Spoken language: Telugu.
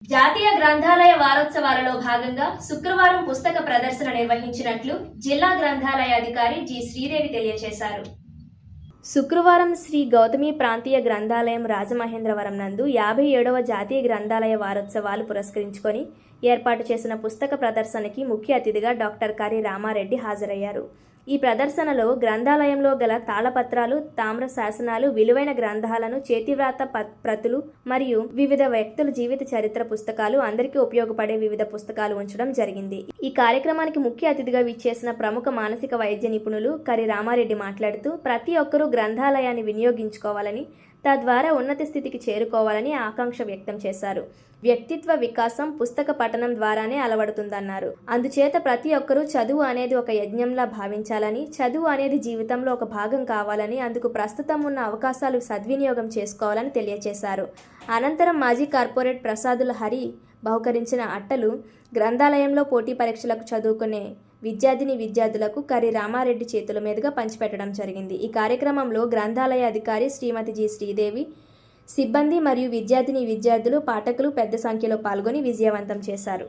జాతీయ గ్రంథాలయ వారోత్సవాలలో భాగంగా శుక్రవారం పుస్తక ప్రదర్శన నిర్వహించినట్లు జిల్లా గ్రంథాలయ అధికారి జి శ్రీదేవి తెలియజేశారు. శుక్రవారం శ్రీ గౌతమి ప్రాంతీయ గ్రంథాలయం రాజమహేంద్రవరం నందు 57వ జాతీయ గ్రంథాలయ వారోత్సవాలు పురస్కరించుకొని ఏర్పాటు చేసిన పుస్తక ప్రదర్శనకి ముఖ్య అతిథిగా డాక్టర్ కరి రామారెడ్డి హాజరయ్యారు. ఈ ప్రదర్శనలో గ్రంథాలయంలో గల తాళపత్రాలు, తామ్ర శాసనాలు, విలువైన గ్రంథాలను, చేతివ్రాత ప్రతులు మరియు వివిధ వ్యక్తుల జీవిత చరిత్ర పుస్తకాలు, అందరికీ ఉపయోగపడే వివిధ పుస్తకాలు ఉంచడం జరిగింది. ఈ కార్యక్రమానికి ముఖ్య అతిథిగా విచ్చేసిన ప్రముఖ మానసిక వైద్య నిపుణులు కరి రామారెడ్డి మాట్లాడుతూ, ప్రతి ఒక్కరూ గ్రంథాలయాన్ని వినియోగించుకోవాలని, తద్వారా ఉన్నత స్థితికి చేరుకోవాలని ఆకాంక్ష వ్యక్తం చేశారు. వ్యక్తిత్వ వికాసం పుస్తక పఠనం ద్వారానే అలవడుతుందన్నారు. అందుచేత ప్రతి ఒక్కరూ చదువు అనేది ఒక యజ్ఞంలా భావించాలని, చదువు అనేది జీవితంలో ఒక భాగం కావాలని, అందుకు ప్రస్తుతం ఉన్న అవకాశాలు సద్వినియోగం చేసుకోవాలని తెలియజేశారు. అనంతరం మాజీ కార్పొరేట్ ప్రసాదుల హరి బహుకరించిన అట్టలు గ్రంథాలయంలో పోటీ పరీక్షలకు చదువుకునే విద్యార్థులకు కరి రామారెడ్డి చేతుల మీదుగా పంచిపెట్టడం జరిగింది. ఈ కార్యక్రమంలో గ్రంథాలయ అధికారి శ్రీమతి జి శ్రీదేవి, సిబ్బంది మరియు విద్యార్థులు, పాఠకులు పెద్ద సంఖ్యలో పాల్గొని విజయవంతం చేశారు.